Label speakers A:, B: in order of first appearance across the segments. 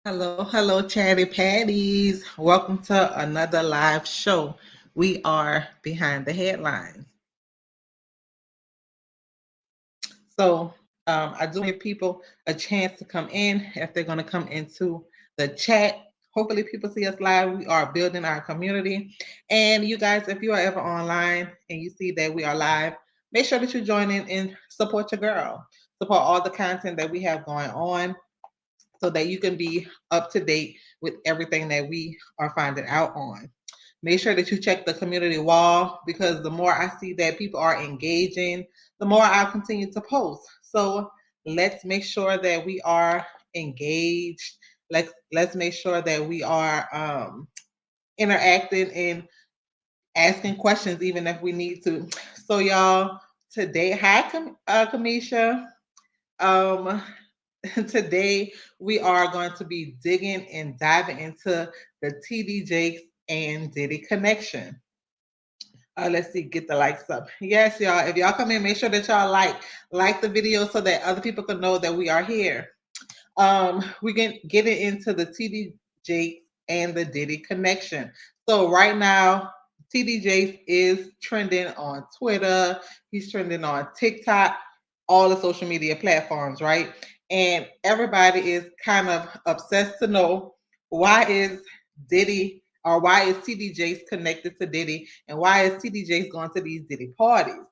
A: Hello, chatty patties. Welcome to another live show. We are behind the headlines. So I do give people a chance to come in if they're going to come into the chat. Hopefully, people see us live. We are building our community. And you guys, if you are ever online and you see that we are live, make sure that you join in and support your girl. Support all the content that we have going on so that you can be up to date with everything that we are finding out on. Make sure that you check the community wall because the more I see that people are engaging, the more I'll continue to post. So let's make sure that we are engaged. Let's make sure that we are interacting and asking questions even if we need to. So y'all, today, hi Kamisha. Um, Today, we are going to be digging and diving into the TD Jakes and Diddy connection. Let's see, get the likes up. Yes, y'all. If y'all come in, make sure that y'all like the video so that other people can know that we are here. We can get it into the TD Jakes and the Diddy connection. So right now, TD Jakes is trending on Twitter. He's trending on TikTok, all the social media platforms, right? And everybody is kind of obsessed to know why is Diddy or why is TD Jakes connected to Diddy and why is TD Jakes going to these Diddy parties?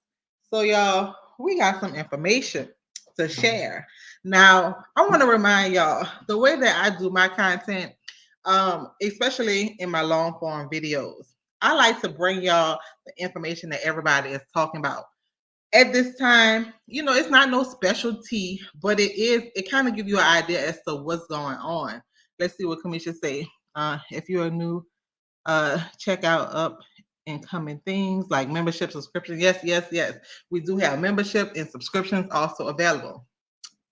A: So y'all, we got some information to share. Now, I want to remind y'all the way that I do my content, especially in my long form videos, I like to bring y'all the information that everybody is talking about. At this time, it's not no specialty, but it kind of give you an idea as to what's going on. Let's see what Kamisha say. If you're a new check out up and coming things like membership subscription. Yes. We do have membership and subscriptions also available.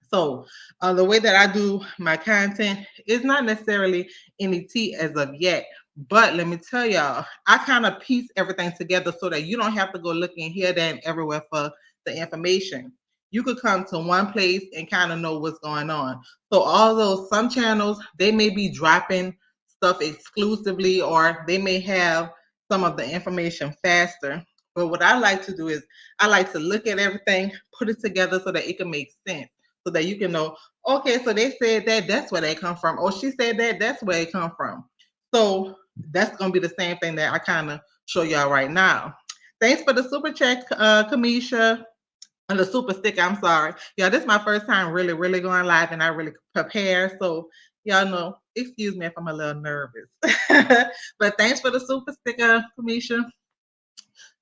A: So the way that I do my content is not necessarily any tea as of yet. But let me tell y'all, I kind of piece everything together so that you don't have to go looking here, there, and everywhere for the information. You could come to one place and kind of know what's going on. So although some channels, they may be dropping stuff exclusively or they may have some of the information faster. But what I like to do is I like to look at everything, put it together so that it can make sense so that you can know, okay, so they said that, that's where they come from. Or she said that, that's where it come from. So that's going to be the same thing that I kind of show y'all right now. Thanks for the super chat, Kamisha. And the super sticker, I'm sorry. Yeah, this is my first time really going live and I really prepare. So y'all know, excuse me if I'm a little nervous. But thanks for the super sticker, Kamisha.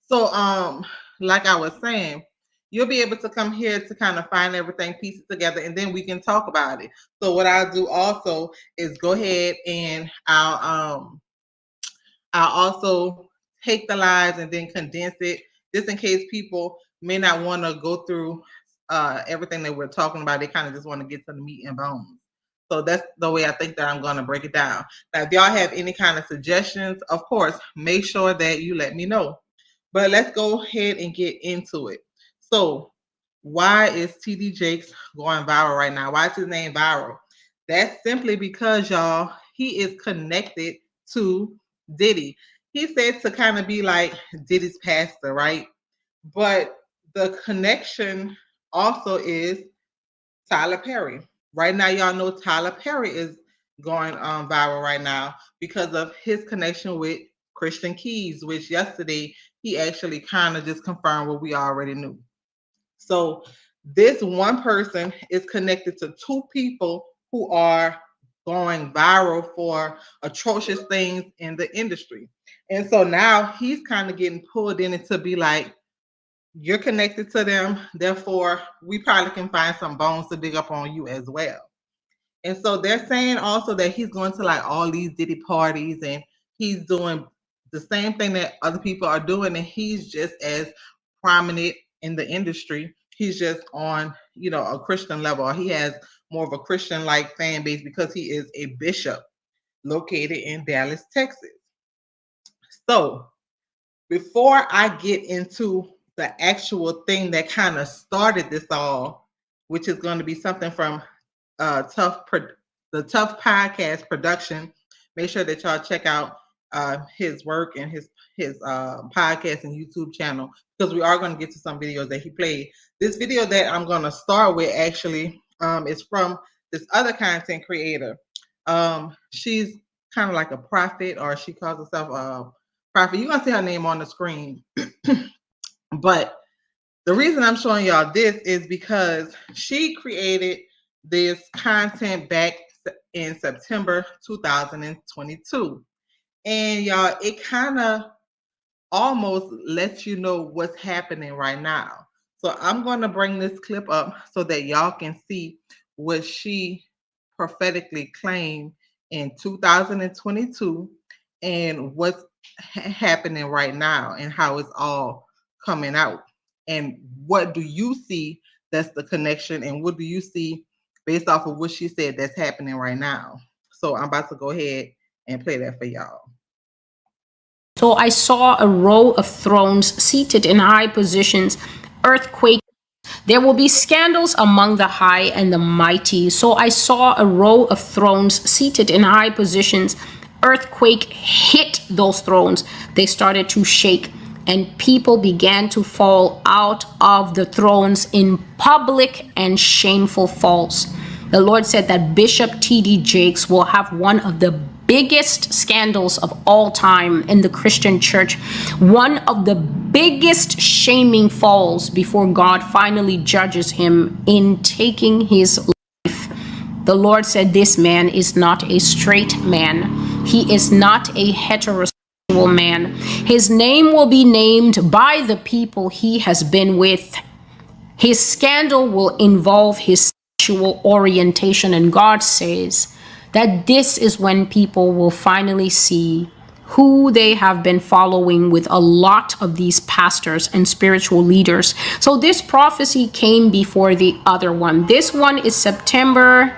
A: So like I was saying, you'll be able to come here to kind of find everything, piece it together, and then we can talk about it. So what I'll do also is go ahead and I'll also take the lives and then condense it, just in case people may not want to go through everything that we're talking about. They kind of just want to get to the meat and bones. So that's the way I think that I'm going to break it down. Now, if y'all have any kind of suggestions, of course, make sure that you let me know. But let's go ahead and get into it. So, why is TD Jakes going viral right now? Why is his name viral? That's simply because, y'all, he is connected to Diddy. He said to kind of be like Diddy's pastor, right? But the connection also is Tyler Perry. Right now, y'all know Tyler Perry is going viral right now because of his connection with Christian Keys, which yesterday he actually kind of just confirmed what we already knew. So this one person is connected to two people who are going viral for atrocious things in the industry. And so now he's kind of getting pulled in to be like, you're connected to them, therefore we probably can find some bones to dig up on you as well. And so they're saying also that he's going to like all these Diddy parties and he's doing the same thing that other people are doing, and he's just as prominent in the industry. He's just on, a Christian level, or he has more of a Christian like fan base because he is a bishop located in Dallas, Texas. So before I get into the actual thing that kind of started this all, which is going to be something from Tough the Tough Podcast production. Make sure that y'all check out his work and his podcast and YouTube channel, because we are going to get to some videos that he played. This video that I'm going to start with actually is from this other content creator. She's kind of like a prophet, or she calls herself a prophet. You're going to see her name on the screen. But the reason I'm showing y'all this is because she created this content back in September 2022. And y'all, it kind of almost lets you know what's happening right now. So I'm going to bring this clip up so that y'all can see what she prophetically claimed in 2022 and what's happening right now and how it's all coming out. And what do you see that's the connection, and what do you see based off of what she said that's happening right now? So I'm about to go ahead and play that for y'all.
B: So I saw a row of thrones seated in high positions, earthquake. There will be scandals among the high and the mighty. So I saw a row of thrones seated in high positions. Earthquake hit those thrones. They started to shake, and people began to fall out of the thrones in public and shameful falls. The Lord said that Bishop T.D. Jakes will have one of the biggest scandals of all time in the Christian church, one of the biggest shaming falls before God finally judges him in taking his life. The Lord said this man is not a straight man. He is not a heterosexual man. His name will be named by the people he has been with. His scandal will involve his sexual orientation, and God says that this is when people will finally see who they have been following with a lot of these pastors and spiritual leaders. So this prophecy came before the other one. This one is September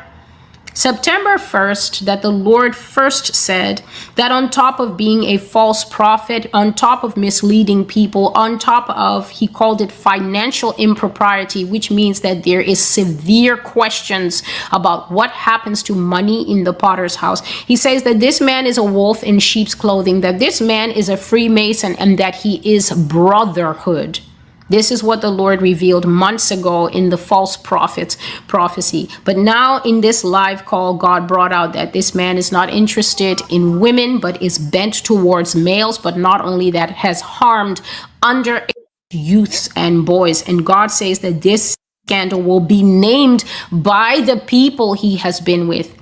B: 1st, that the Lord first said that on top of being a false prophet, on top of misleading people, on top of, he called it financial impropriety, which means that there is severe questions about what happens to money in the potter's house. He says that this man is a wolf in sheep's clothing, that this man is a Freemason, and that he is brotherhood. This is what the Lord revealed months ago in the false prophet's prophecy. But now in this live call, God brought out that this man is not interested in women, but is bent towards males. But not only that, has harmed underage youths and boys. And God says that this scandal will be named by the people he has been with.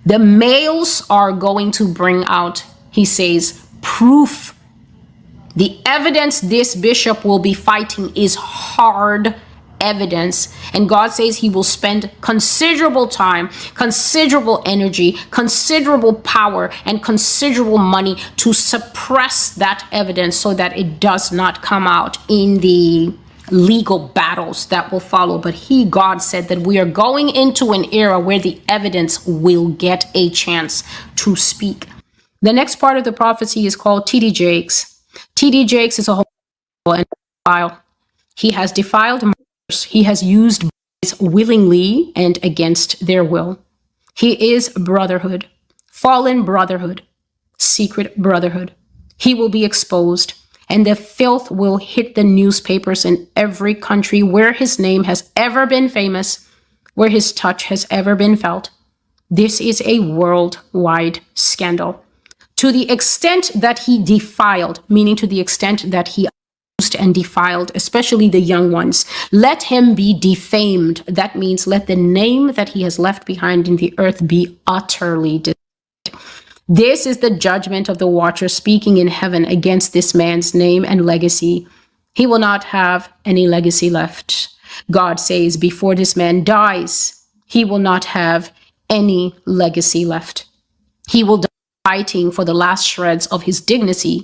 B: The males are going to bring out, he says, proof. The evidence this bishop will be fighting is hard evidence. And God says he will spend considerable time, considerable energy, considerable power, and considerable money to suppress that evidence so that it does not come out in the legal battles that will follow. But God said that we are going into an era where the evidence will get a chance to speak. The next part of the prophecy is called T.D. Jakes. T.D. Jakes is a homosexual and pedophile. He has defiled minors. He has used boys willingly and against their will. He is brotherhood, fallen brotherhood, secret brotherhood. He will be exposed, and the filth will hit the newspapers in every country where his name has ever been famous, where his touch has ever been felt. This is a worldwide scandal. To the extent that he defiled, meaning to the extent that he abused and defiled, especially the young ones, let him be defamed. That means let the name that he has left behind in the earth be utterly destroyed. This is the judgment of the watcher speaking in heaven against this man's name and legacy. He will not have any legacy left. God says before this man dies, he will not have any legacy left. He will die fighting for the last shreds of his dignity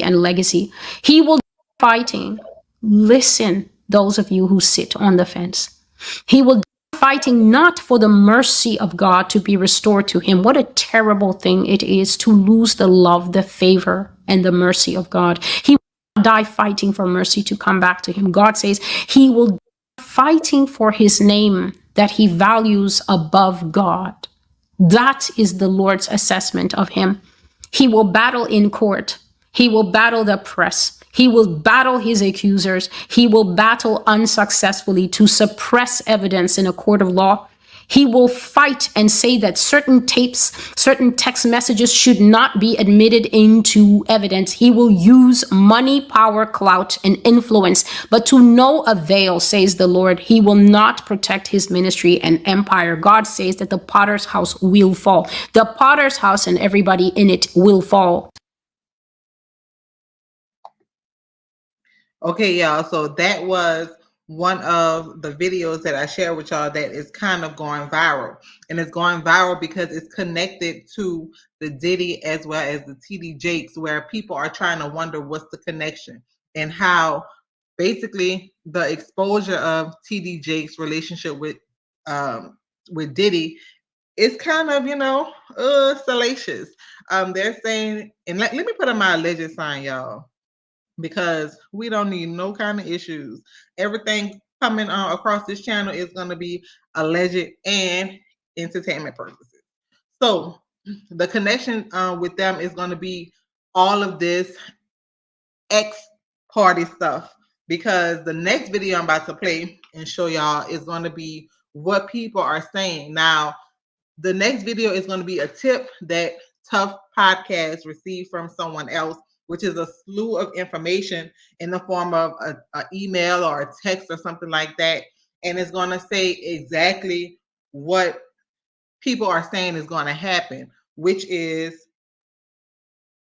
B: and legacy. He will die fighting. Listen, those of you who sit on the fence. He will die fighting not for the mercy of God to be restored to him. What a terrible thing it is to lose the love, the favor, and the mercy of God. He will die fighting for mercy to come back to him. God says he will die fighting for his name that he values above God. That is the Lord's assessment of him. He will battle in court. He will battle the press. He will battle his accusers. He will battle unsuccessfully to suppress evidence in a court of law. He will fight and say that certain tapes, certain text messages should not be admitted into evidence. He will use money, power, clout, and influence, but to no avail, says the Lord. He will not protect his ministry and empire. God says that the potter's house will fall. The potter's house and everybody in it will fall.
A: Okay, y'all. So that was one of the videos that I shared with y'all that is kind of going viral. And it's going viral because it's connected to the Diddy as well as the TD Jakes, where people are trying to wonder what's the connection and how basically the exposure of TD Jakes' relationship with Diddy is kind of, salacious. They're saying, and let me put on my alleged sign, y'all, because we don't need no kind of issues. Everything coming across this channel is going to be alleged and entertainment purposes. So the connection with them is going to be all of this X party stuff, because the next video I'm about to play and show y'all is going to be what people are saying. Now, the next video is going to be a tip that Tough Podcast received from someone else, which is a slew of information in the form of an email or a text or something like that. And it's going to say exactly what people are saying is going to happen, which is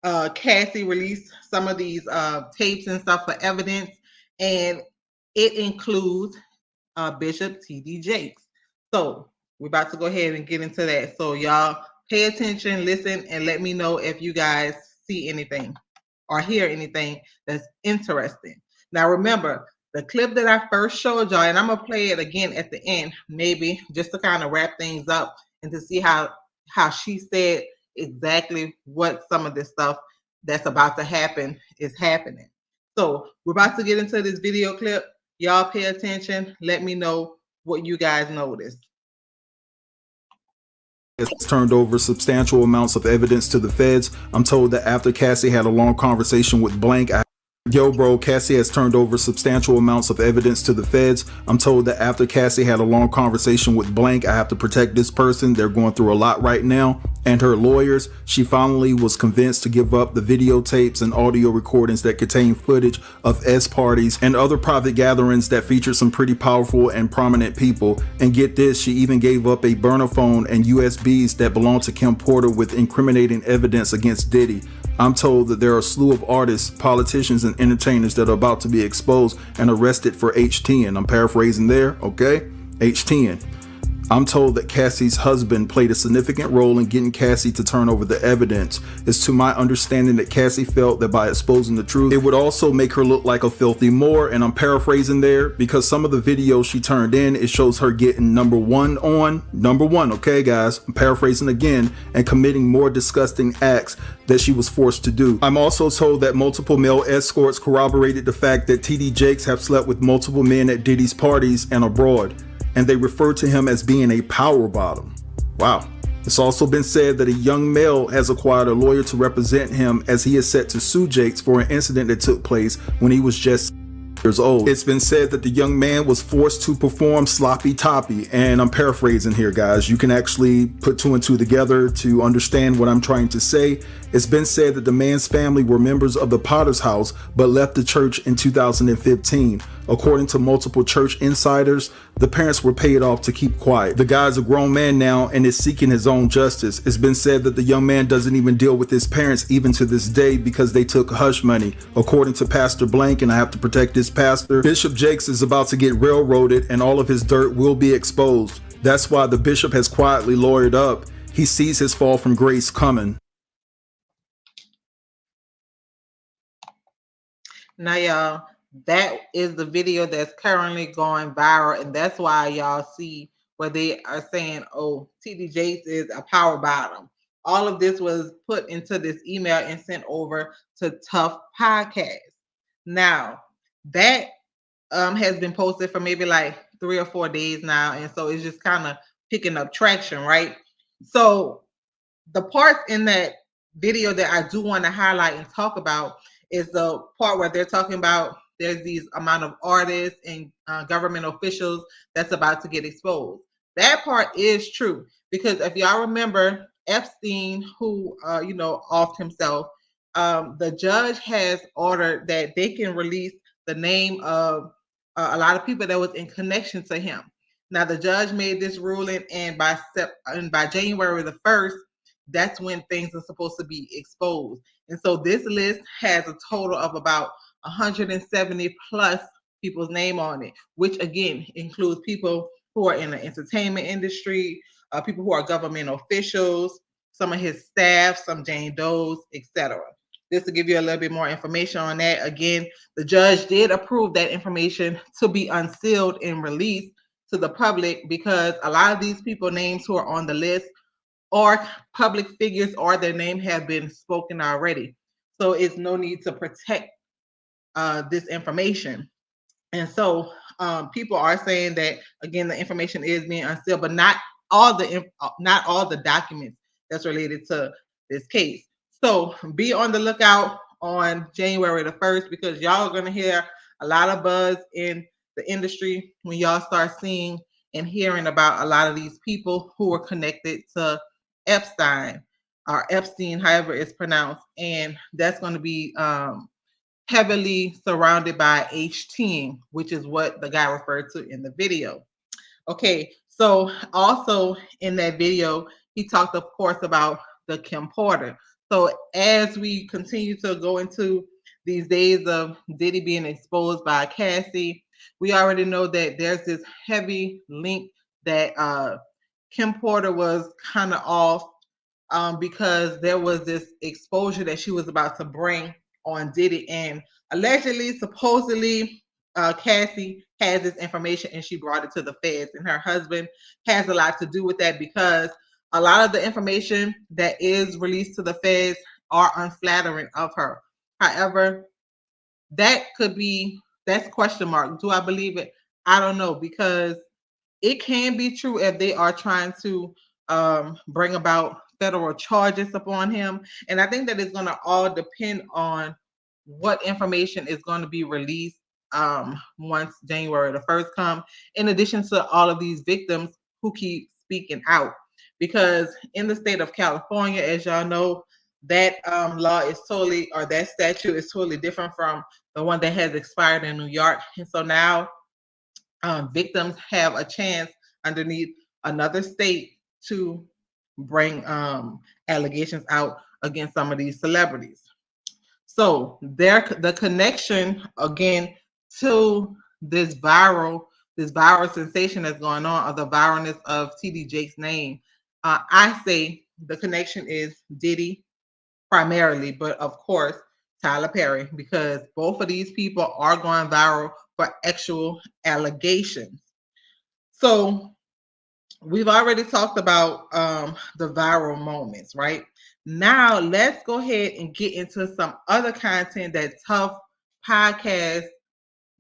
A: Cassie released some of these tapes and stuff for evidence, and it includes Bishop T.D. Jakes. So we're about to go ahead and get into that. So y'all pay attention, listen, and let me know if you guys see anything or hear anything that's interesting. Now remember, the clip that I first showed y'all, and I'm gonna play it again at the end, maybe just to kind of wrap things up and to see how she said exactly what some of this stuff that's about to happen is happening. So we're about to get into this video clip. Y'all pay attention. Let me know what you guys noticed.
C: Has turned over substantial amounts of evidence to the feds. I'm told that after Cassie had a long conversation with Blank, Yo, bro, Cassie has turned over substantial amounts of evidence to the feds. I'm told that after Cassie had a long conversation with Blank, I have to protect this person. They're going through a lot right now. And her lawyers, she finally was convinced to give up the videotapes and audio recordings that contain footage of S parties and other private gatherings that feature some pretty powerful and prominent people. And get this, she even gave up a burner phone and USBs that belonged to Kim Porter with incriminating evidence against Diddy. I'm told that there are a slew of artists, politicians, and entertainers that are about to be exposed and arrested for H10. I'm paraphrasing there, okay? H10. I'm told that Cassie's husband played a significant role in getting Cassie to turn over the evidence. It's to my understanding that Cassie felt that by exposing the truth, it would also make her look like a filthy Moor, and I'm paraphrasing there because some of the videos she turned in, it shows her getting number one, okay guys, I'm paraphrasing again, and committing more disgusting acts that she was forced to do. I'm also told that multiple male escorts corroborated the fact that TD Jakes have slept with multiple men at Diddy's parties and abroad, and they refer to him as being a power bottom. Wow. It's also been said that a young male has acquired a lawyer to represent him as he is set to sue Jakes for an incident that took place when he was just years old. It's been said that the young man was forced to perform sloppy toppy, and I'm paraphrasing here, guys. You can actually put two and two together to understand what I'm trying to say. It's been said that the man's family were members of the Potter's House but left the church in 2015. According to multiple church insiders, the parents were paid off to keep quiet. The guy's a grown man now and is seeking his own justice. It's been said that the young man doesn't even deal with his parents even to this day because they took hush money. According to Pastor Blank, and I have to protect this pastor, Bishop Jakes is about to get railroaded and all of his dirt will be exposed. That's why the bishop has quietly lawyered up. He sees his fall from grace coming.
A: Now, y'all, that is the video that's currently going viral, and that's why y'all see where they are saying, oh, TD Jakes is a power bottom. All of this was put into this email and sent over to Tough Podcast. Now, that has been posted for maybe like 3 or 4 days now, and so it's just kind of picking up traction, right? So the parts in that video that I do want to highlight and talk about is the part where they're talking about there's these amount of artists and government officials that's about to get exposed. That part is true because if y'all remember Epstein, who offed himself, the judge has ordered that they can release the name of a lot of people that was in connection to him. Now the judge made this ruling, and by January the 1st, that's when things are supposed to be exposed. And so this list has a total of about 170 plus people's name on it, which again includes people who are in the entertainment industry, people who are government officials, some of his staff, some Jane Does, etc. Just to give you a little bit more information on that, again, the judge did approve that information to be unsealed and released to the public because a lot of these people names who are on the list are public figures or their name have been spoken already. So it's no need to protect this information. And so people are saying that again, the information is being unsealed, but not all the documents that's related to this case. So be on the lookout on January the 1st because y'all are going to hear a lot of buzz in the industry when y'all start seeing and hearing about a lot of these people who are connected to Epstein or Epstein, however it's pronounced, and that's going to be heavily surrounded by H-team, which is what the guy referred to in the video. Okay, so also in that video, he talked, of course, about the Kim Porter. So as we continue to go into these days of Diddy being exposed by Cassie, we already know that there's this heavy link that Kim Porter was kind of off because there was this exposure that she was about to bring on Diddy, and allegedly, supposedly, Cassie has this information and she brought it to the feds, and her husband has a lot to do with that because a lot of the information that is released to the feds are unflattering of her. However, that's question mark. Do I believe it? I don't know, because it can be true if they are trying to bring about federal charges upon him. And I think that it's going to all depend on what information is going to be released once January the 1st comes, in addition to all of these victims who keep speaking out. Because in the state of California, as y'all know, that law is totally, or that statute is totally different from the one that has expired in New York. And so now victims have a chance underneath another state to bring allegations out against some of these celebrities. So the connection again to this viral sensation that's going on, or the viralness of TD Jake's name, I say the connection is Diddy primarily, but of course Tyler Perry, because both of these people are going viral for actual allegations. So we've already talked about the viral moments, right? Now let's go ahead and get into some other content that Tough Podcast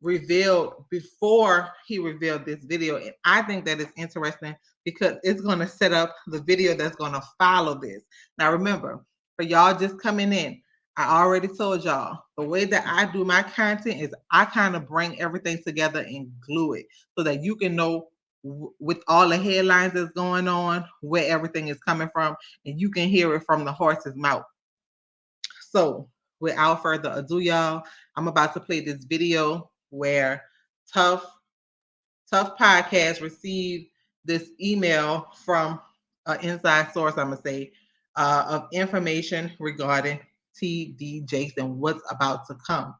A: revealed before he revealed this video. And I think that is interesting because it's going to set up the video that's going to follow this. Now remember, for y'all just coming in, I already told y'all the way that I do my content is I kind of bring everything together and glue it so that you can know with all the headlines that's going on where everything is coming from, and you can hear it from the horse's mouth. So without further ado, y'all, I'm about to play this video where Tough Podcast received this email from an inside source, I'm gonna say, of information regarding TD Jakes and what's about to come.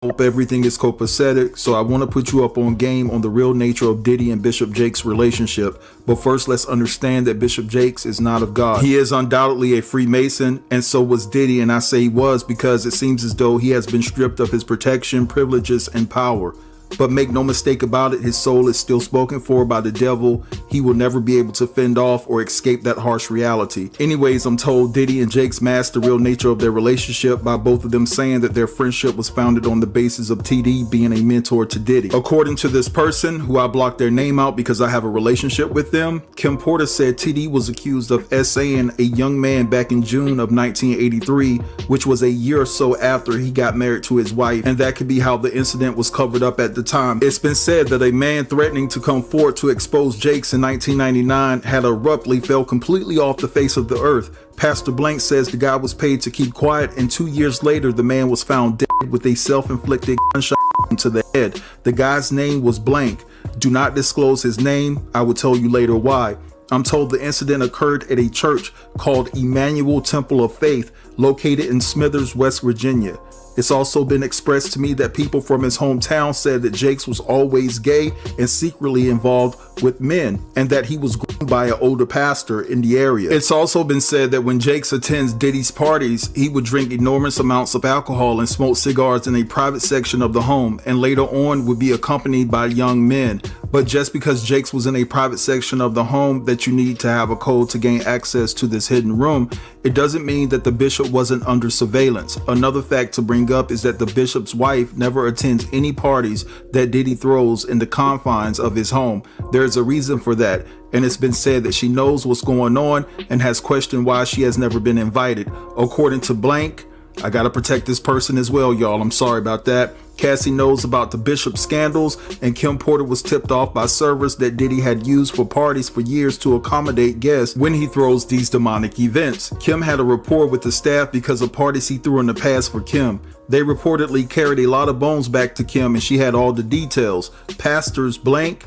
C: Hope everything is copacetic, so I want to put you up on game on the real nature of Diddy and Bishop Jakes' relationship. But first, let's understand that Bishop Jakes is not of God. He is undoubtedly a Freemason, and so was Diddy, and I say he was because it seems as though he has been stripped of his protection, privileges, and power. But make no mistake about it, his soul is still spoken for by the devil. He will never be able to fend off or escape that harsh reality. Anyways, I'm told Diddy and Jake's masked the real nature of their relationship by both of them saying that their friendship was founded on the basis of TD being a mentor to Diddy. According to this person, who I blocked their name out because I have a relationship with them, Kim Porter said TD was accused of SAing a young man back in June of 1983, which was a year or so after he got married to his wife, and that could be how the incident was covered up at the time. It's been said that a man threatening to come forward to expose Jakes in 1999 had abruptly fell completely off the face of the earth. Pastor Blank says the guy was paid to keep quiet, and 2 years later the man was found dead with a self-inflicted gunshot to the head. The guy's name was Blank. Do not disclose his name. I will tell you later why. I'm told the incident occurred at a church called Emmanuel Temple of Faith, located in Smithers, West Virginia. It's also been expressed to me that people from his hometown said that Jakes was always gay and secretly involved with men, and that he was groomed by an older pastor in the area. It's also been said that when Jakes attends Diddy's parties, he would drink enormous amounts of alcohol and smoke cigars in a private section of the home, and later on would be accompanied by young men. But just because Jakes was in a private section of the home that you need to have a code to gain access to this hidden room, it doesn't mean that the bishop wasn't under surveillance. Another fact to bring up is that the bishop's wife never attends any parties that Diddy throws in the confines of his home. There's a reason for that, and it's been said that she knows what's going on and has questioned why she has never been invited. According to Blank, I gotta protect this person as well, y'all. I'm sorry about that. Cassie knows about the bishop scandals, and Kim Porter was tipped off by servers that Diddy had used for parties for years to accommodate guests when he throws these demonic events. Kim had a rapport with the staff because of parties he threw in the past for Kim. They reportedly carried a lot of bones back to Kim, and she had all the details. Pastors Blank,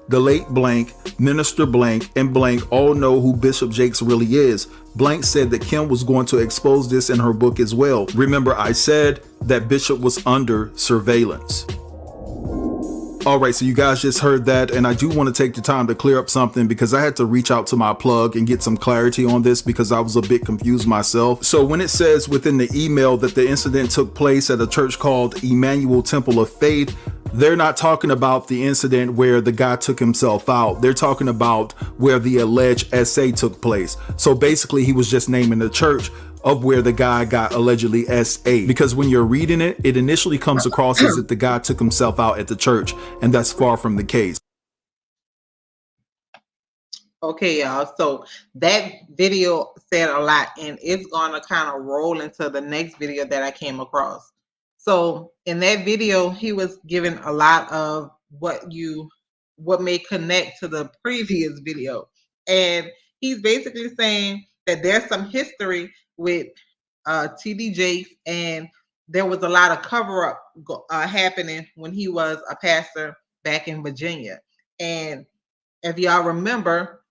C: the late Blank, Minister Blank, and Blank all know who Bishop Jakes really is. Blank said that Kim was going to expose this in her book as well. Remember, I said that Bishop was under surveillance. All right, so you guys just heard that, and I do want to take the time to clear up something because I had to reach out to my plug and get some clarity on this because I was a bit confused myself. So when it says within the email that the incident took place at a church called Emmanuel Temple of Faith, they're not talking about the incident where the guy took himself out. They're talking about where the alleged SA took place. So basically, he was just naming the church of where the guy got allegedly SA. Because when you're reading it, it initially comes across as if the guy took himself out at the church, and that's far from the case.
A: Okay, y'all. So that video said a lot, and it's gonna kind of roll into the next video that I came across. So in that video, he was giving a lot of what may connect to the previous video, and he's basically saying that there's some history with TD and there was a lot of cover up happening when he was a pastor back in Virginia. And if y'all remember,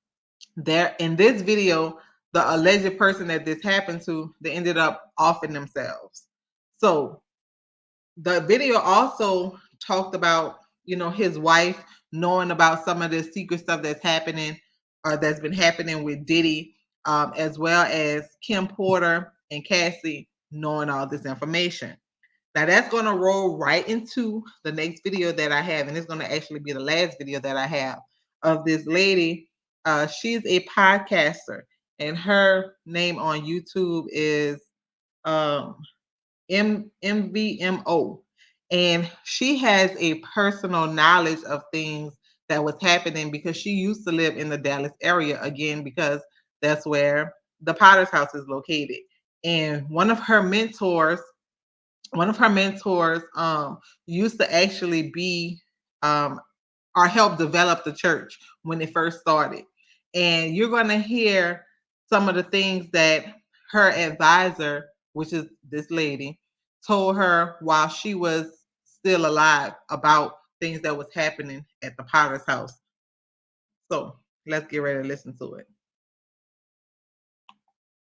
A: there in this video, the alleged person that this happened to, they ended up offing themselves. So the video also talked about, his wife knowing about some of the secret stuff that's happening or that's been happening with Diddy, as well as Kim Porter and Cassie knowing all this information. Now that's going to roll right into the next video that I have, and it's going to actually be the last video that I have of this lady. She's a podcaster, and her name on YouTube is MVMO, and she has a personal knowledge of things that was happening because she used to live in the Dallas area, again, because that's where the Potter's house is located. And one of her mentors used to actually be or help develop the church when it first started. And you're going to hear some of the things that her advisor, which is this lady, told her while she was still alive about things that was happening at the Potter's house. So let's get ready to listen to it.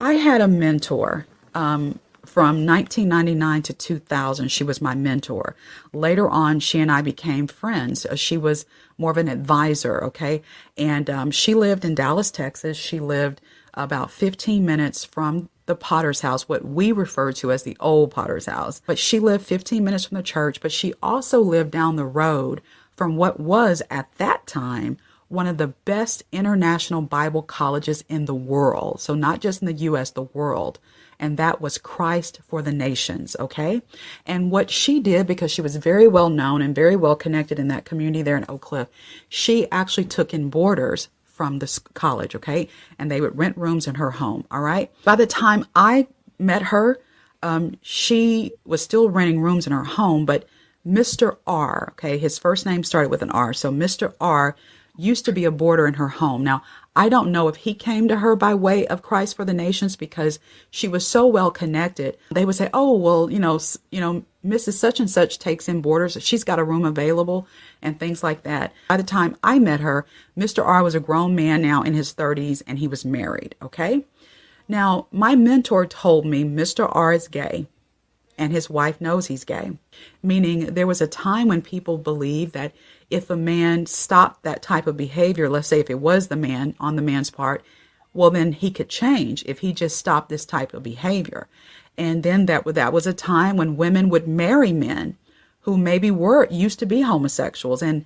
D: I had a mentor from 1999 to 2000. She was my mentor. Later on, she and I became friends. She was more of an advisor, okay? And she lived in Dallas, Texas. She lived about 15 minutes from the Potter's House, what we refer to as the old Potter's House. But she lived 15 minutes from the church, but she also lived down the road from what was at that time one of the best international Bible colleges in the world. So not just in the U.S., the world. And that was Christ for the Nations, okay? And what she did, because she was very well known and very well connected in that community there in Oak Cliff, she actually took in boarders from the college, okay? And they would rent rooms in her home, all right? By the time I met her, she was still renting rooms in her home, but Mr. R, okay, his first name started with an R, so Mr. R used to be a boarder in her home. Now, I don't know if he came to her by way of Christ for the Nations because she was so well connected. They would say, oh, well, Mrs. Such and Such takes in boarders. She's got a room available and things like that. By the time I met her, Mr. R was a grown man now in his 30s and he was married, okay? Now, my mentor told me Mr. R is gay and his wife knows he's gay, meaning there was a time when people believed that if a man stopped that type of behavior, let's say if it was the man on the man's part, well, then he could change if he just stopped this type of behavior. And then that was a time when women would marry men who maybe used to be homosexuals and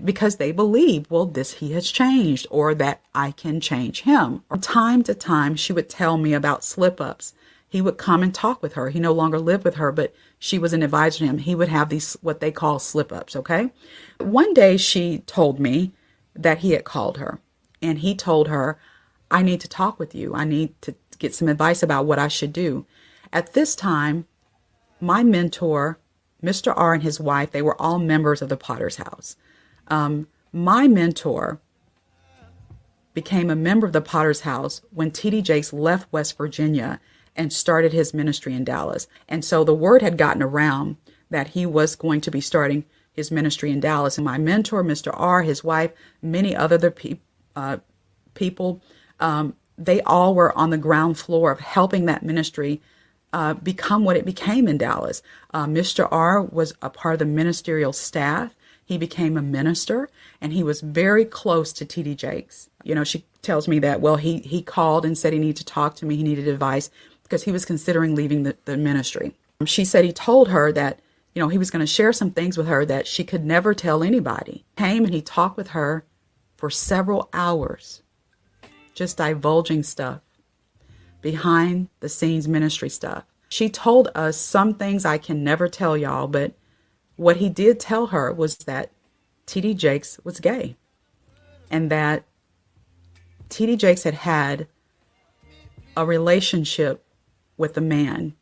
D: because they believed, well, he has changed or that I can change him. From time to time, she would tell me about slip-ups. He would come and talk with her. He no longer lived with her, but she was an advisor to him. He would have these, what they call slip-ups, okay? One day she told me that he had called her and he told her, I need to talk with you. I need to get some advice about what I should do. At this time, my mentor, Mr. R and his wife, they were all members of the Potter's House. My mentor became a member of the Potter's House when T.D. Jakes left West Virginia and started his ministry in Dallas. And so the word had gotten around that he was going to be starting his ministry in Dallas. And my mentor, Mr. R, his wife, many other people, they all were on the ground floor of helping that ministry become what it became in Dallas. Mr. R was a part of the ministerial staff. He became a minister, and he was very close to T.D. Jakes. She tells me that, well, he called and said he needed to talk to me. He needed advice because he was considering leaving the ministry. She said he told her that, he was going to share some things with her that she could never tell anybody. Came and he talked with her for several hours, just divulging stuff, behind the scenes ministry stuff. She told us some things I can never tell y'all, but what he did tell her was that T.D. Jakes was gay and that T.D. Jakes had a relationship with a man.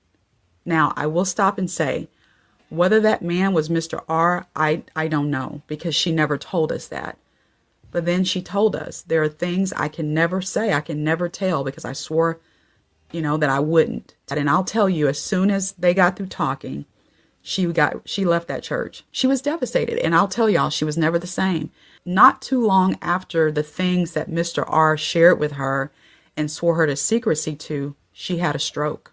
D: Now, I will stop and say, whether that man was Mr. R, I don't know, because she never told us that. But then she told us there are things I can never say, I can never tell, because I swore, that I wouldn't. And I'll tell you, as soon as they got through talking, she left that church. She was devastated. And I'll tell y'all, she was never the same. Not too long after the things that Mr. R shared with her and swore her to secrecy to, she had a stroke.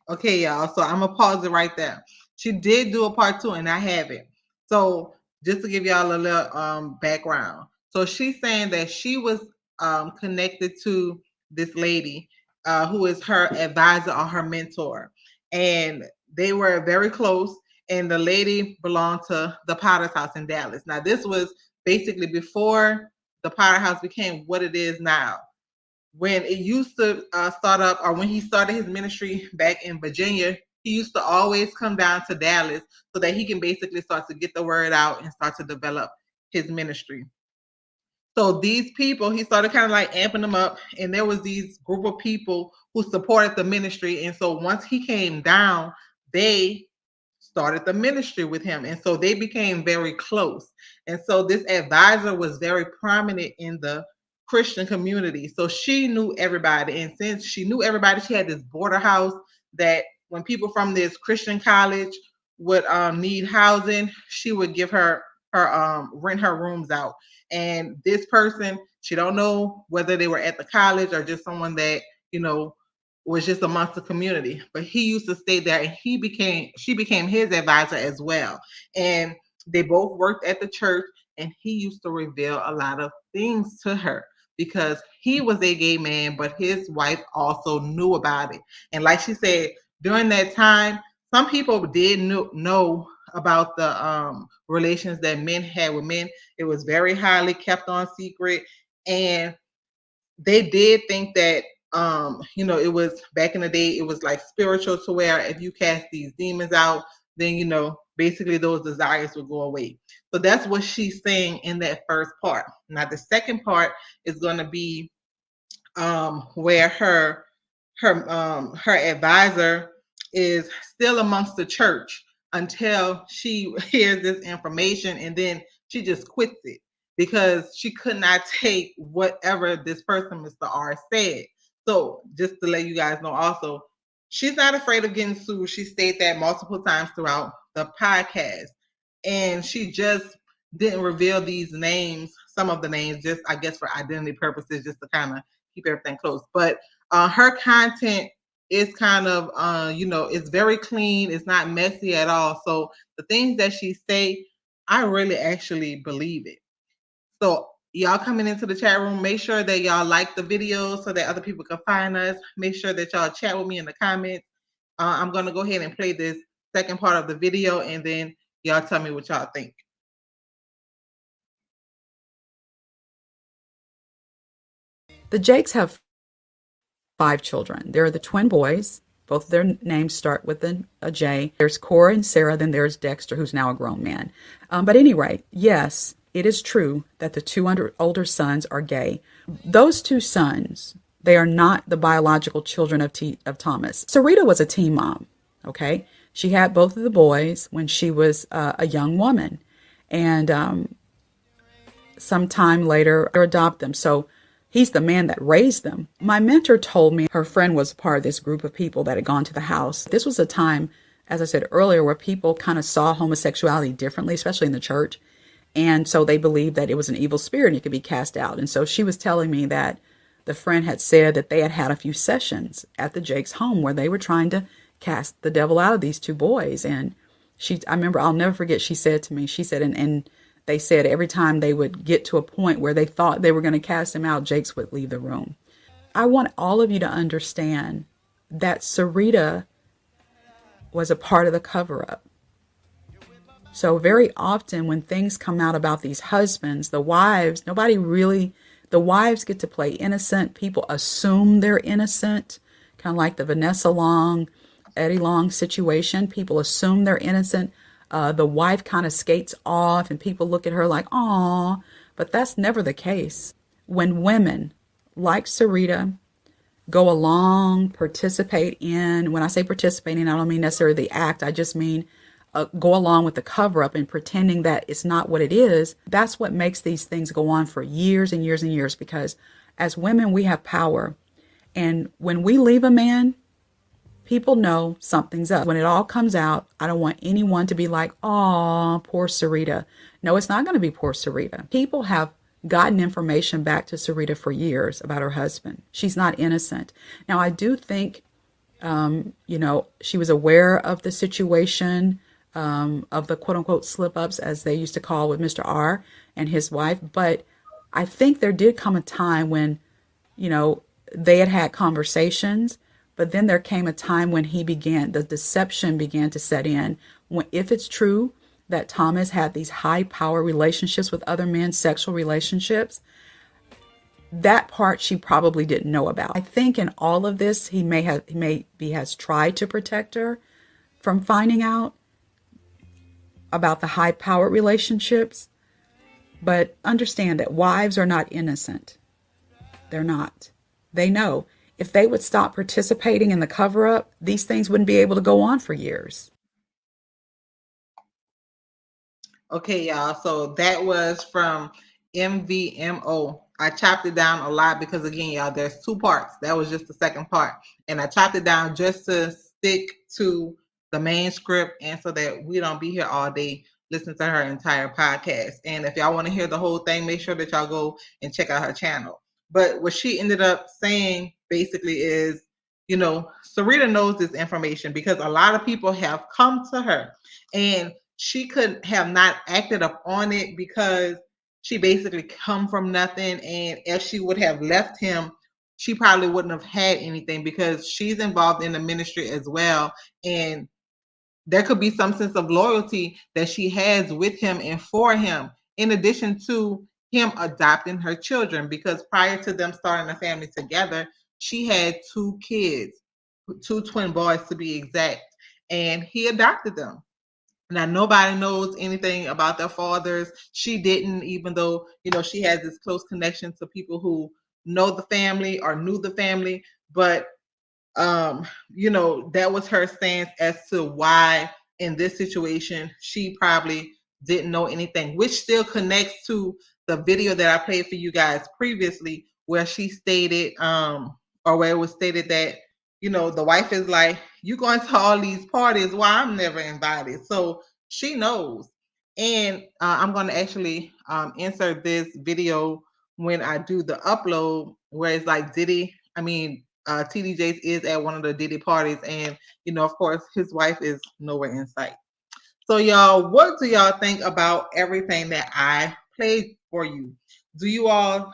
A: Okay, y'all. So I'm gonna pause it right there. She did do a part 2, and I have it. So just to give y'all a little background. So she's saying that she was connected to this lady who is her advisor or her mentor, and they were very close. And the lady belonged to the Potter's House in Dallas. Now, this was basically before the Potter House became what it is now. When it used to start up, or when he started his ministry back in Virginia, he used to always come down to Dallas so that he can basically start to get the word out and start to develop his ministry. So these people, he started kind of like amping them up, and there was these group of people who supported the ministry. And so once he came down, they started the ministry with him. And so they became very close. And so this advisor was very prominent in the Christian community. So she knew everybody. And since she knew everybody, she had this border house that when people from this Christian college would need housing, she would give her rent her rooms out. And this person, she don't know whether they were at the college or just someone that, was just amongst the community. But he used to stay there, and she became his advisor as well. And they both worked at the church, and he used to reveal a lot of things to her because he was a gay man, but his wife also knew about it. And like she said, during that time, some people did know about the relations that men had with men. It was very highly kept on secret, and they did think that it was back in the day, it was like spiritual, to where if you cast these demons out, then basically those desires would go away. So that's what she's saying in that first part. Now the second part is going to be where her advisor is still amongst the church until she hears this information, and then she just quits it because she could not take whatever this person, Mr. R, said. So just to let you guys know also, she's not afraid of getting sued. She stated that multiple times throughout the podcast. And she just didn't reveal these names, some of the names, just I guess for identity purposes, just to kind of keep everything close. But her content is kind of, it's very clean. It's not messy at all. So the things that she say, I really actually believe it. So y'all coming into the chat room, make sure that y'all like the video so that other people can find us. Make sure that y'all chat with me in the comments. I'm going to go ahead and play this second part of the video, and then y'all tell me what y'all think.
D: The Jakes have 5 children. There are the twin boys. Both of their names start with a J. There's Cora and Sarah, then there's Dexter, who's now a grown man. But anyway, yes, it is true that the 2 older sons are gay. Those 2 sons, they are not the biological children of Thomas. Sarita was a teen mom, okay? She had both of the boys when she was a young woman. And sometime later, they adopt them. So he's the man that raised them. My mentor told me her friend was part of this group of people that had gone to the house. This was a time, as I said earlier, where people kind of saw homosexuality differently, especially in the church. And so they believed that it was an evil spirit and it could be cast out. And so she was telling me that the friend had said that they had had a few sessions at the Jakes' home where they were trying to cast the devil out of these 2 boys. And I remember, I'll never forget, she said to me, she said, and they said every time they would get to a point where they thought they were going to cast him out, Jakes would leave the room. I want all of you to understand that Sarita was a part of the cover-up. So very often when things come out about these husbands, the wives, the wives get to play innocent. People assume they're innocent, kind of like the Vanessa Long, Eddie Long situation. People assume they're innocent. The wife kind of skates off and people look at her like, "Aw," but that's never the case. When women like Sarita go along, participate in, when I say participating, I don't mean necessarily the act, I just mean go along with the cover up and pretending that it's not what it is. That's what makes these things go on for years and years and years, because as women, we have power. And when we leave a man, people know something's up. When it all comes out, I don't want anyone to be like, "Oh, poor Sarita." No, it's not going to be poor Sarita. People have gotten information back to Sarita for years about her husband. She's not innocent. Now, I do think, she was aware of the situation, of the quote unquote slip ups, as they used to call, with Mr. R and his wife. But I think there did come a time when, they had conversations. But then there came a time when the deception began to set in. If it's true that Thomas had these high power relationships with other men, sexual relationships, that part she probably didn't know about. I think in all of this, he has tried to protect her from finding out about the high power relationships. But understand that wives are not innocent. They're not. They know. If they would stop participating in the cover-up, these things wouldn't be able to go on for years.
A: Okay, y'all. So that was from MVMO. I chopped it down a lot because, again, y'all, there's 2 parts. That was just the second part. And I chopped it down just to stick to the main script and so that we don't be here all day listening to her entire podcast. And if y'all want to hear the whole thing, make sure that y'all go and check out her channel. But what she ended up saying basically is, Sarita knows this information because a lot of people have come to her and she could have not acted up on it because she basically come from nothing. And if she would have left him, she probably wouldn't have had anything, because she's involved in the ministry as well. And there could be some sense of loyalty that she has with him and for him, in addition to him adopting her children, because prior to them starting a family together, she had 2 kids, 2 twin boys to be exact, and he adopted them. Now, nobody knows anything about their fathers. She didn't, even though, she has this close connection to people who know the family or knew the family. But that was her stance as to why in this situation she probably didn't know anything, which still connects to the video that I played for you guys previously, where she stated, or where it was stated that, the wife is like, you going to all these parties, why I'm never invited. So she knows. And I'm going to actually insert this video when I do the upload, where it's like TD Jakes is at one of the Diddy parties, and of course, his wife is nowhere in sight. So, y'all, what do y'all think about everything that I played for you? Do you all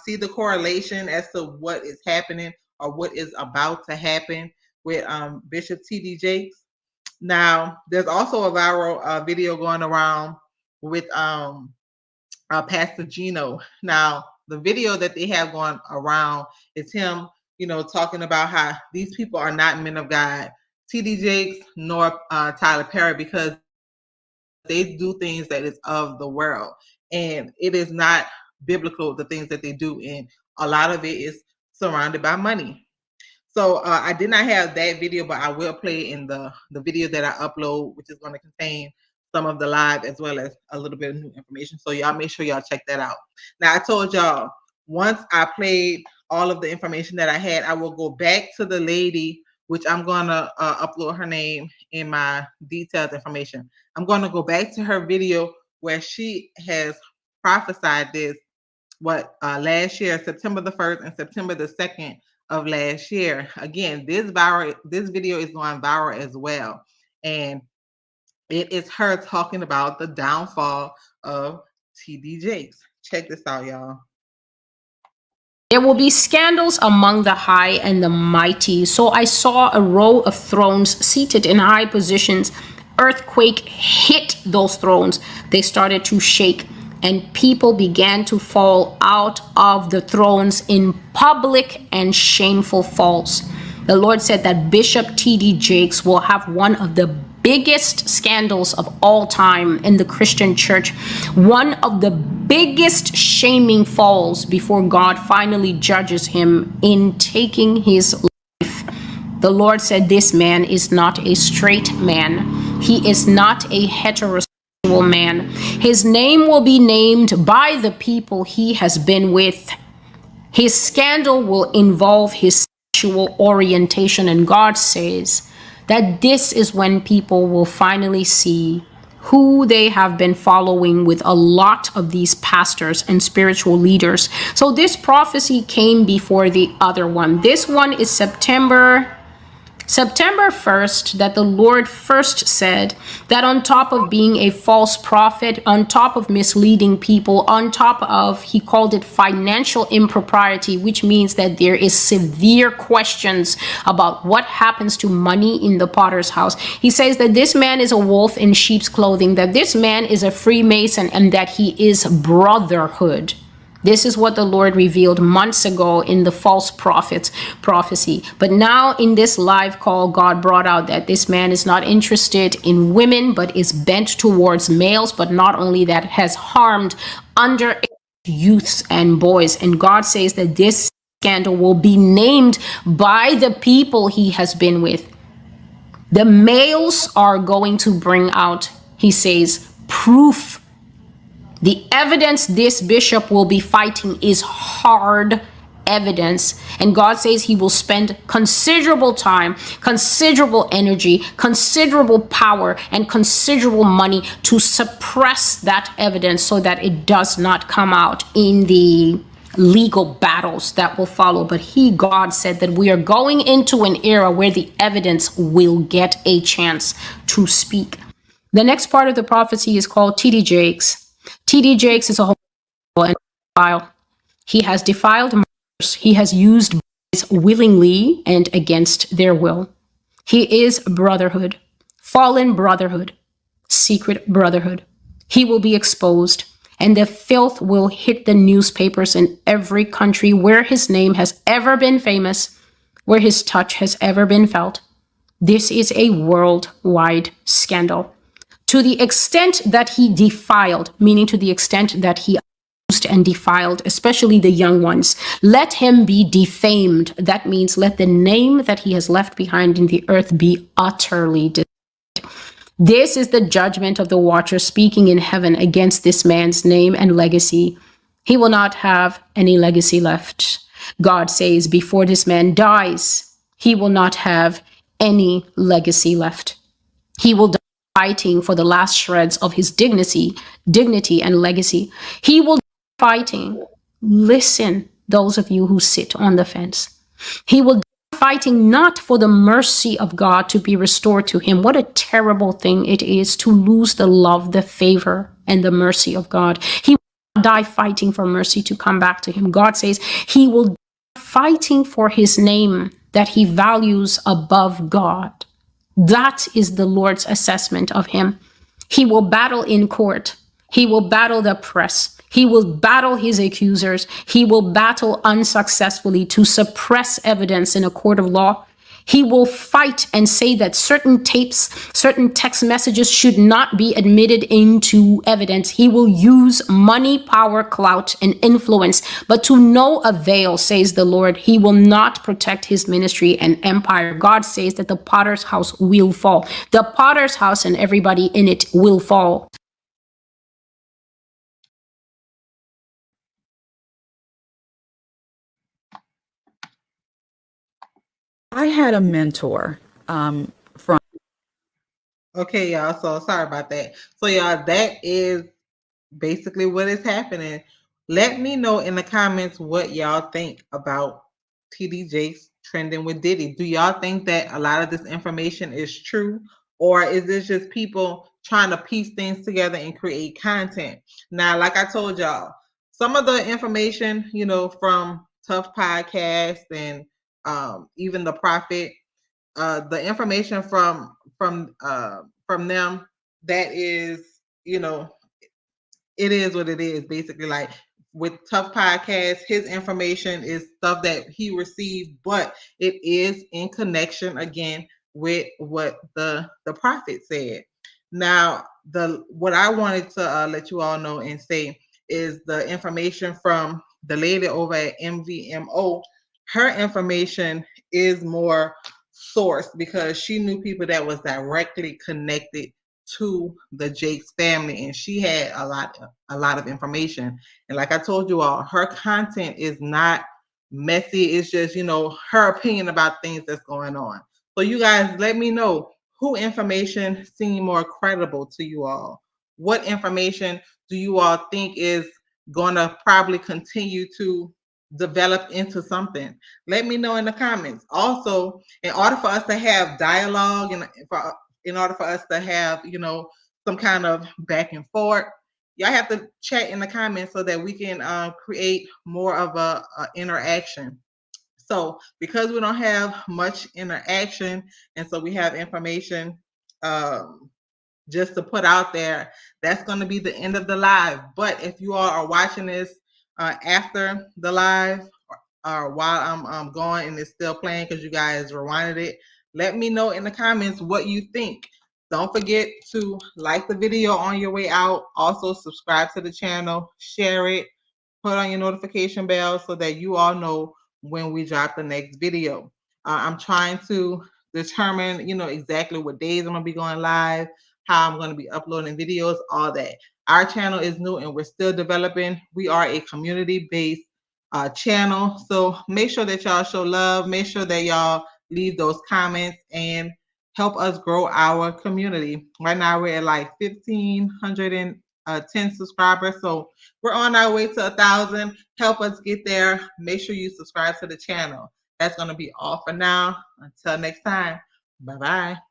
A: see the correlation as to what is happening or what is about to happen with Bishop TD Jakes? Now, there's also a viral video going around with Pastor Gino. Now, the video that they have going around is him, talking about how these people are not men of God, TD Jakes nor Tyler Perry, because they do things that is of the world, and it is not biblical, the things that they do, and a lot of it is surrounded by money. So I did not have that video, but I will play in the video that I upload, which is going to contain some of the live as well as a little bit of new information. So y'all make sure y'all check that out. Now, I told y'all, once I played all of the information that I had, I will go back to the lady, which I'm going to upload her name in my detailed information. I'm going to go back to her video where she has prophesied this, last year, September the 1st and September the 2nd of last year. Again, this video is going viral as well. And it is her talking about the downfall of TD Jakes. Check this out, y'all.
B: There will be scandals among the high and the mighty. So I saw a row of thrones seated in high positions. Earthquake hit those thrones. They started to shake, and people began to fall out of the thrones in public and shameful falls. The Lord said that Bishop T.D. Jakes will have one of the biggest scandals of all time in the Christian church, one of the biggest shaming falls before God finally judges him in taking his life. The Lord said this man is not a straight man. He is not a heterosexual man. His name will be named by the people he has been with. His scandal will involve his sexual orientation, and God says that this is when people will finally see who they have been following with a lot of these pastors and spiritual leaders. So this prophecy came before the other one. This one is September 1st, that the Lord first said that on top of being a false prophet, on top of misleading people, on top of, he called it financial impropriety, which means that there is severe questions about what happens to money in the potter's house. He says that this man is a wolf in sheep's clothing, that this man is a Freemason, and that he is brotherhood. This is what the Lord revealed months ago in the false prophet's prophecy. But now in this live call, God brought out that this man is not interested in women, but is bent towards males. But not only that, has harmed underage youths and boys. And God says that this scandal will be named by the people he has been with. The males are going to bring out, he says, proof. The evidence this bishop will be fighting is hard evidence. And God says he will spend considerable time, considerable energy, considerable power, and considerable money to suppress that evidence so that it does not come out in the legal battles that will follow. But God said that we are going into an era where the evidence will get a chance to speak. The next part of the prophecy is called T.D. Jakes. T.D. Jakes is a and defile. He has defiled mothers. He has used boys willingly and against their will. He is brotherhood, fallen brotherhood, secret brotherhood. He will be exposed, and the filth will hit the newspapers in every country where his name has ever been famous, where his touch has ever been felt. This is a worldwide scandal. To the extent that he defiled, meaning to the extent that he abused and defiled, especially the young ones, let him be defamed. That means let the name that he has left behind in the earth be utterly destroyed. This is the judgment of the watcher speaking in heaven against this man's name and legacy. He will not have any legacy left. God says before this man dies, he will not have any legacy left. He will die fighting for the last shreds of his dignity and legacy. He will die fighting. Listen, those of you who sit on the fence. He will die fighting not for the mercy of God to be restored to him. What a terrible thing it is to lose the love, the favor, and the mercy of God. He will die fighting for mercy to come back to him. God says he will die fighting for his name that he values above God. That is the Lord's assessment of him. He will battle in court. He will battle the press. He will battle his accusers. He will battle unsuccessfully to suppress evidence in a court of law. He will fight and say that certain tapes, certain text messages should not be admitted into evidence. He will use money, power, clout, and influence, but to no avail, says the Lord. He will not protect his ministry and empire. God says that the potter's house will fall. The potter's house and everybody in it will fall.
D: I had a mentor from
A: Okay, y'all. So sorry about that. So y'all, that is basically what is happening. Let me know in the comments what y'all think about TD Jakes trending with Diddy. Do y'all think that a lot of this information is true, or is this just people trying to piece things together and create content? Now, like I told y'all, some of the information, from Tough Podcast and even the Prophet, the information from them, that is, it is what it is. Basically, like with Tough Podcast, his information is stuff that he received, but it is in connection again with what the prophet said. Now, the what I wanted to let you all know and say is the information from the lady over at MVMO. Her information is more sourced because she knew people that was directly connected to the Jakes family, and she had a lot of information. And like I told you all, her content is not messy. It's just, her opinion about things that's going on. So you guys let me know who information seem more credible to you all. What information do you all think is going to probably continue to develop into something? Let me know in the comments. Also, in order for us to have dialogue and in order for us to have, some kind of back and forth, y'all have to chat in the comments so that we can create more of a interaction. So because we don't have much interaction, and so we have information just to put out there, that's going to be the end of the live. But if you all are watching this after the live, or while I'm going and it's still playing because you guys rewinded it, let me know in the comments what you think. Don't forget to like the video on your way out. Also subscribe to the channel, share it, put on your notification bell so that you all know when we drop the next video. I'm trying to determine, exactly what days I'm going to be going live, how I'm going to be uploading videos, all that. Our channel is new and we're still developing. We are a community-based channel. So make sure that y'all show love. Make sure that y'all leave those comments and help us grow our community. Right now we're at like 1,510 subscribers. So we're on our way to 1,000. Help us get there. Make sure you subscribe to the channel. That's going to be all for now. Until next time. Bye-bye.